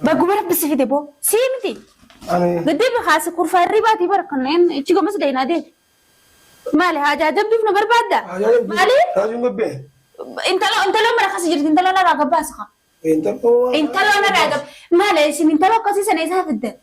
بقول لك بس في دبو سيمتي قد ايه بخاس كرفة الرباتي بركنين تيجو مس دينا دي مالي حاجة جنب في نمبر بعد مالي انت لو مرة خاس جرت انت لو انا راقب باسخة انت لو انا راقب مالي سين انت لو قصي سنة يسها تده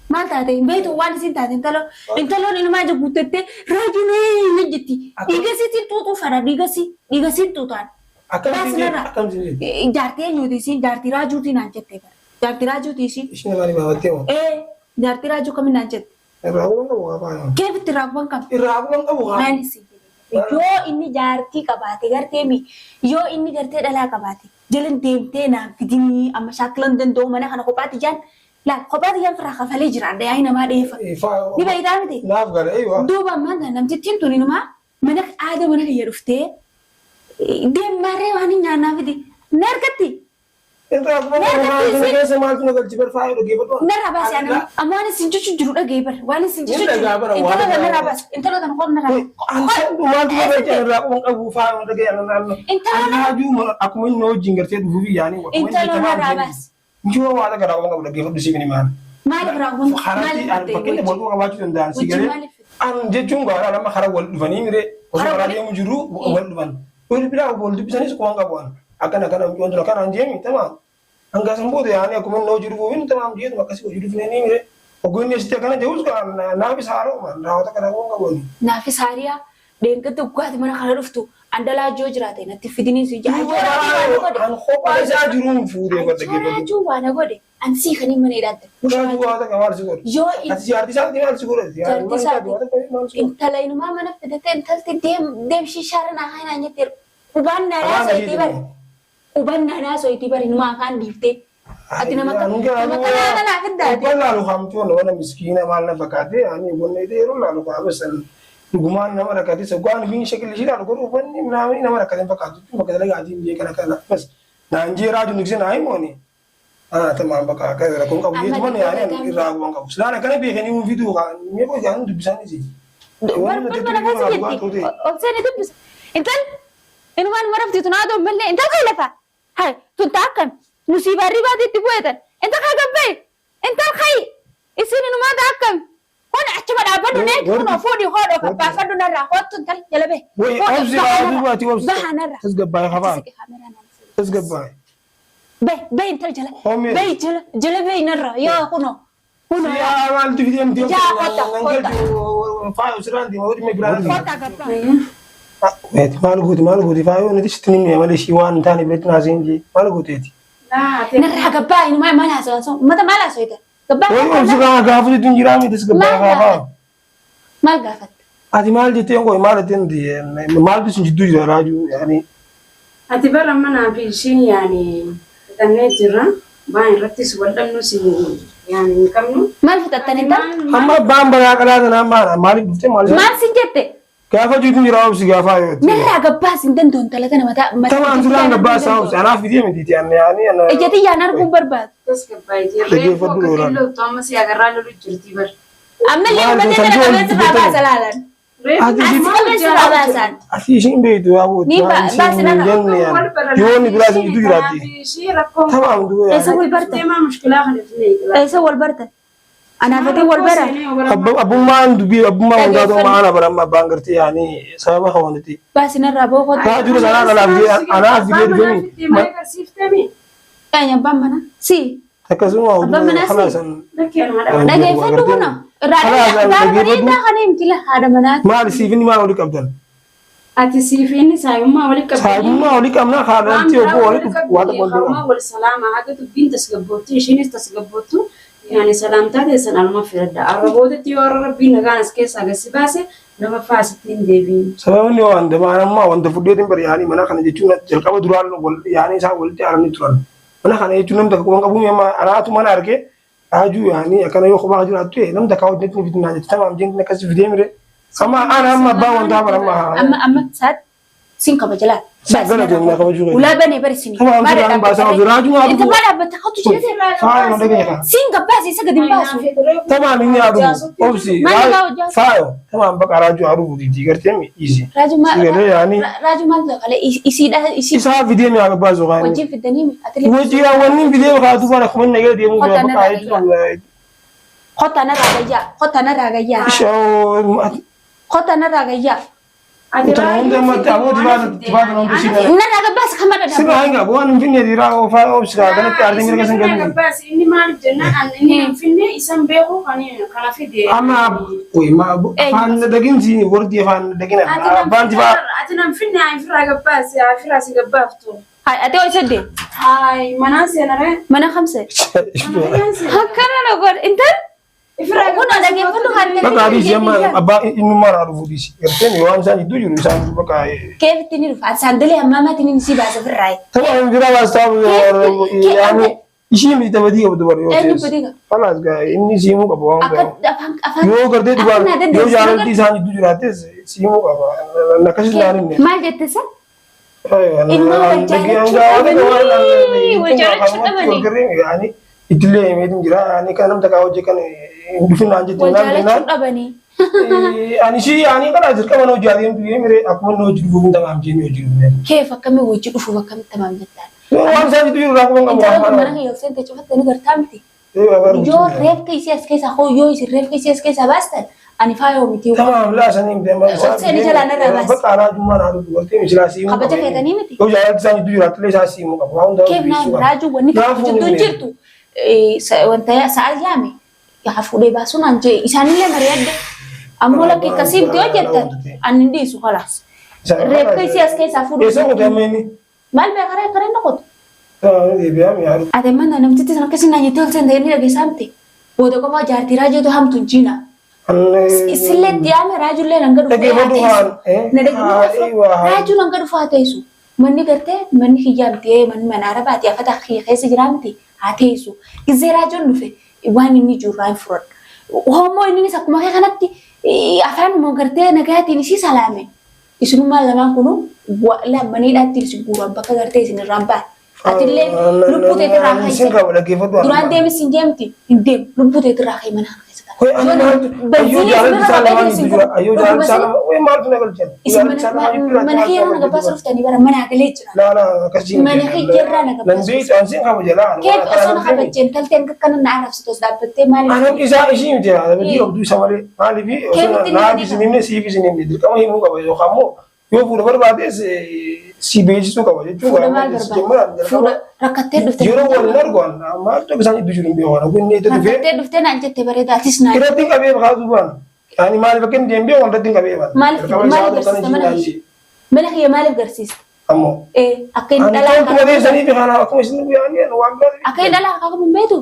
ما تاتي بيت وان سين تاتي انت لو انه ما جبت تده راجل نجتي ديغسي توتو فرا ديغسي توتان بس نرى جارتي نيودي سين جارتي راجو تي نانجتي جارتي راجو تي سين إيش نبغى نبغى ايه جارتي راجو كم نانجت الرابون كم وقابان كيف تراقبون كم الرابون كم وقابان ماني سين yoo inni jaartii qabaate garteemi yoo inni gartee dhalaa qabaate jalan deemtee naaf fidinii amma shaaklan danda'u mana kana kophaatti jaan laa kophaatti jaan firraa kafalee jira adda yaa'ii namaa dheefa ni baay'ataa miti naaf gala eeywa duuba ammaan namtittiin tuni namaa mana aada mana kiyya dhuftee deemmaarree waan hin nyaannaa fidi na argatti الرابون كم كيس مال تنا قلت برفاي ولا جيبر نرى بس أنا أمان سنجوش جرودة جيبر وأنا سنجوش نرى بس أنت لو تنقول نرى مال تنا قلت الرابون أبو فاي ولا جيبر أنا هادي أكو من نوع جينغر تيد بوفي يعني أنت لو نرى بس جو هذا كرابون ولا جيبر بس يبني مان مالك رابون خراتي أنا بكين بقول لك ما تقول دان سيجارة أنا جتون قارا لما خرا والفني مره وسأرى يوم جرو والفن والبلا والد بيسانيس كوان كوان akan amjuan tu kan anjemi tamam angga sembuh ya ani aku mau juru buin tamam dia makasih juru buin ini mire ogun ni setiap kan jauh kan nabi saro man rawat kan aku enggak boleh nabi saria den ketu gua di mana kalau ruftu anda lah jauh jerate nanti fitinin sih jangan an khopa sa juru fude kata gitu jauh mana gode an sih kan ini mana idat udah jua ada kamar sigur yo hati arti sa tinggal sigur intala inu mama na fedete intal dem shishara na hai na nyetir uban nara so itibar uban nana so itibar inu makan difte ati nama kana na kedda uban lalu hamtu na miskina mal na bakate ani uban ne dero lalu ka besal guman na marakati so gwan bin shakil shira ko uban ni na marakati bakatu bakata lagi adi dia kana bas na anjira ju nikse na ai moni tamam baka ka ko ka buye tuman ya ni ra ko ka sala kana be kani un video ka me ko jan du bisani ji انتل انو مان مرفتي تنادو ملي انت خيلفا هاي تنتاكم مصيبه ريبادي تبويتن انت خاغبي انت الخي اسين انو ما داكم وانا احتمل ابدو نيك كنو فودي هودو كبا فدو نرا هوت انتل يلبي وي اوزي ابواتي اوزي بحنرا تسغباي خبا تسغباي بي انتل جلا بي نرا يا كنو يا عملت فيديو مديو يا خطا فايو سراندي ما ودي مبرا خطا كبا مال غودي فايو ندشتني مالي شيوان ثاني بيتنا زينجي مال غوديتي نرى قبا انه ما لها سو متى ما لها سويته قبا وي اوزي غافو تنجرامي تسغباي خبا مال غافت ادي مال دي تيغو مال دي مال بس جدو راجو يعني ادي برا منا في شيء يعني تنجرا باين رتس ولدم نسي يعني كمنو مال فتتني انت اما بام بلا كلا انا مالك دفتي مال ما سنجته كيف جيتني راوس غافا نرى قبا سندن دون ثلاثه متى تمام زران قبا ساوس انا في دي مديتي يعني انا اجتي يا نركم برباد تسكباي جيري فوق كيلو توماس يا غرا لو جرتي بر اما اليوم بدنا نبغى سلالن أسيشين بيتو أبو يوني بلازم يدو يراتي تمام دو إيسا والبرتة ما مشكلة خلينا إيسا والبرتة أنا فتي والبرة أبو ما عنده بي أبو ما عنده دو ما أنا برا ما بانغرتي يعني سبب خوانتي بس نرابو خد تاجر أنا في ما يكسيف تامي يعني بامنا سي تكسموا خلاص لا كيف تقولنا ما رسيفني ما أقولك أبدا أتسيفيني سايما ولك سايما ولك أمنا خالتي أبو ولك ما والسلام عادة بنت تسقبوتي شيني تسقبوتو يعني سلامتها سنة ما في رد الربوط تيور ربي نجانس كيس أجسي باسه لما فاستين ديبين سببني وان دما ما وان دفودين برياني منا خنا جتونا جلكوا درال يعني سا ولتي أرني ترال منا خنا جتونا متكون كابو يما أنا أتو منا أركي أجو يعني أكنا يوخ باجو أتوه لم تكاو جتني في النادي تمام جنت نكسي في ديمري أما أنا أما باون دابر أما سات سين كبجلات سأقول لك إنك وجوه ولا بني برسني طبعا أنا بس أنا راجع ما انت ما لعبت تحط شيء فاهم دقيقة سين قباسي سقد باسو طبعا إني أعرف أوبسي فاهم طبعا بقى راجع أعرف دي تيجرتني إيزي راجو ما يعني راجو ما على يسيد إسا فيديو مي أقبل بازو غاني وجه في الدنيم وجه أولين فيديو خاطو بنا كمان نقدر ديمو بقى خط أنا راجع شو خط أنا راجع عندما تعود تبادل نون تشيل نرى بس كمان سيبها هنگا بوان فيني دي راو فا اوبسكا كانت تعرض من كسن قال بس إني ما الجنة إني فيني إسم بيهو كنا في دي اما وي ما فان دغين سي وردي فان دغين بان تبا أتنا فيني عين فراغ بس يا فراسي قبافتو هاي أتوي سدي هاي مناسي أنا رأي منا خمسة هكذا نقول أنت فراغ كنا دقيقة كله هذا بقى دي جما ابا انه ما عرفوا دي يرتني وان سان يدو يرو سان بقى كيف تني رفع ساندلي أمامها تني نسيب على سفر راي طبعا بيرا واستاب يعني يشي مي تبدي بدور يو خلاص جاي اني سيمو كبوان يو كردي دوان يو جارل دي سان يدو جراته سيمو كبا نكش نارين ما جت سا ايوه إنه يعني إتلي ميدم جرا يعني كانم تكاوج كان يدفن عن جد أبني يعني شيء يعني كلا أجر كمان وجارين بيه مري أكمل نوجد بوم تمام جيني وجود كيف كم وجود وشوف كم تمام جدا وان سان يدو راكم أنت لو مرة هي يوسف تشوف تنقر تامتي يو ريف كيسي أسكيس أخو يو يصير ريف كيسي أسكيس أبستن أنا فايو متيو تمام لا سنين ده سنين جل أنا رابس بقى أنا جمعة هذا دورتي مش لاسي خبرتك يا تاني متي لو جارين سان يدو رات ليش هاسي مو كبوان كيف نام راجو ونك جدون جرتو وانت يا سعد يامي يعرفوا لي باسون أنجي إساني لي مريض أمولا كي كسيب تيو جدا أن نديسو خلاص ريب كيسي أسكيس أفورو إيش هو تمني مال بقرا قرا نقط دي بيام يارو أدمان أنا متى تسمع كسي ناني تول سندري لقي سامتي بودو كم جارتي راجو تو هم تنجينا إسلة يامي راجو لي نعكر فاتيسو راجو نعكر فاتيسو مني كرته مني خيابتي من منارة باتي أفتح خيسي جرامتي هاتيسو إزاي راجو نفه وان إني جوران فرد وهم إني سكما كي خناتي أفهم مقرته نكاتي نسي سلامه إسمه ما لما كنو ولا مني لا تيجي سكورا بكا قرته سن رامبا أتلي لبوت تراخي duraan deemis hin deemti hin deemu lubbuu ta'e irraa ka'e mana mana kiyyaa naga baasa dhuftanii bara mana agalee jira mana kiyyaa naga baasa keef osoo na kabajjeen talteen kakkana na arabsitos dhaabbattee yoo fuudha barbaades si beeksisuu qaba jechuudha. Fuudha rakkattee dhuftee. Yeroo waliin argoon maal ta'u isaan iddoo jiru hin beeku. Kun inni dhufee. Rakkattee dhuftee naan jette bareedaatis naan. Irratti qabee baasuu baan. Ani maaliif akka hin deemee waan irratti qabee baan. Maaliif garsiista mana kiyya maaliif garsiista. Ammoo. Akka inni dhalaa akka kuma deessanii fi kanaa akkuma isin yaa'anii waan gaarii. Akka inni dhalaa akka kuma beetu.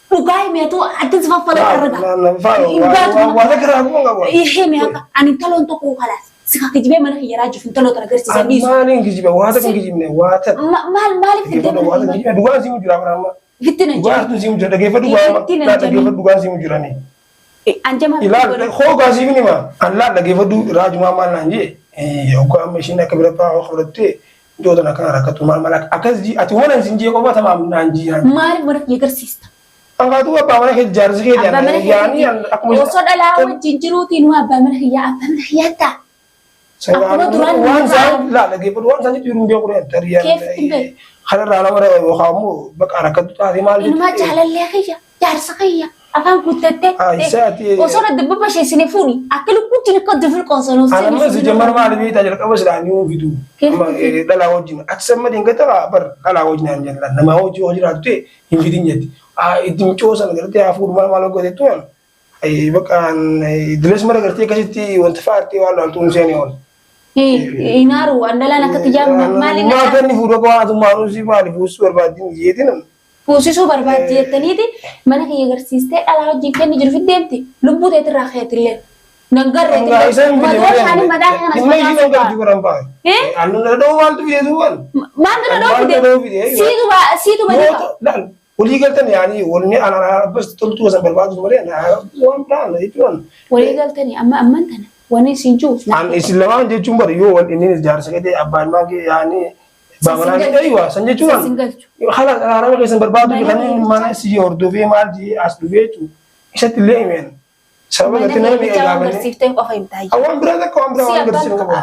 Dhugaa himeetu addis faffala arga. Waan akka akkuma qabu. Hime akka ani taloon tokko kalaas. Sika kijibee mana kiyya raaju fi taloota agarsiisan dhiisu. Maaliin kijibee waata kan kijibne waata. Maaliif kijibee waata kijibee dhugaan simu jira amma. Fittina jira. Dhugaan simu jira dhageeffadhu dhugaan simu jiranii. Anjama. Ilaala hoogaa siif nima. Allaa dhageeffadhu raajumaa maal naan jee. Hoogaa amma ishiin akka bira fa'aa fudhattee ijoota na kana rakkatu maal maal akkas jii ati waan sin jee qofa tamaam naan jii. Maaliif mana kiyya agarsiista. Angkatu abbaa mana kiyya jaarsi kee jedhanii yaanii akkuma. Osoo dhalaa wajjin jiruutiin abbaa mana kiyyaa ta'a. Waan isaan dhageeffadhu waan isaan jiru beeku tariyaan kanarraa nama yookaan bakka rakkatu taatee maal jechuudha. Inumaa jaalallee kiyya jaarsa kiyya afaan guuttattee osoo na dubba basheessine fuuni akka lukkuutti akka dufur qoosonoo seenii. Anammas jammar maaliif jalqaba silaanii fidu dhalaa wajjin ati samma dingataa bar dhalaa wajjin aan jenna nama hojii hojii raatute hin fidin jetti. Ittiin coosan gartee hafuur maal gootetu waan bakka diles mara gartee akkasitti wanta fa'aatti waan laaltuun seenii oolu. Inaaru andalaan akka tijaamu maali naa kenni fuudha qabaatu maalusi maali fuusisuu barbaadin jeetin fuusisuu barbaaddi jettaniiti mana kiyya agarsiistee dhalaa wajjin kenni jiru fiddeemti lubbuu ta'e irraa keetillee naggarree madooshaanii madaa kana dhimma ishii naggarti goran baa'e annu na dha'uu maaltu fide duuban maaltu na dha'uu fide siitu madaa walii galtan yaani walni ana bas toltuu san barbaadu malee waan ta'an jechuun walii galtanii amman tana Wani sinjuuf. An isin lamaan jechuun bari yoo wal inni jaarsa gadee abbaan maangee yaani baamanaan aywa san jechuun haala araarama keessan barbaadu kan mana si hordofee maal jee as dhufee jechuun isatti illee himeen sababa gatti namni eegaabanii garsiiftee qofa hin taa'e. awwaan biraa takka waan biraa waan garsiif qabu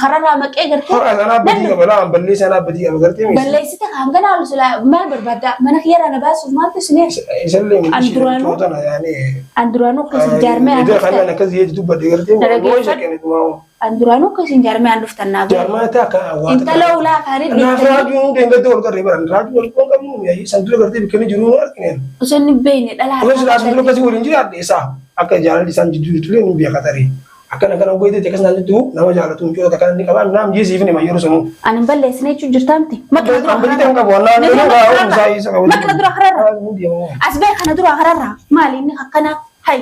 Hararraa maqee gartee. anaa badii qaba laa balleessi anaa badii qaba gartee miti Balleessite kan ganaa lusula maal barbaadda mana kiyyarraa na baasuuf maaltu sinee. isallee miti Anduraanuu. tootana yaani Anduraanuu akkasii jaarmee idee kanaan akkas jeetu dubbadde gartee moo isa kenne tumaa Anduraanuu akkasii jaarmee aan dhuftan naa bira. jaarmaa takka waan Intala ulaa kaanii naaf raajuun deengatti ol garee baran raajuun ol qoon qabnu yaa'ii san dura gartee bikkanii jiruu nu argineen osoo inni beeyne dhalaa. Kunis laatu dulu kasi waliin jiraadhe isaa akka jaalalli isaan jidduu ture ni biya katare akkana kana goyte te kasna jidduu nama jaalatu njoo akka kana ni qaban naam jeesiif ni mayyaru sunu Ani hin balleessine jechuun jirtaamti. Maqla dura ambali tan qabu wannaa ni raa isaa isa qabu Maqla dura hararra. As bee kana dura hararra. Maali inni akkana hay.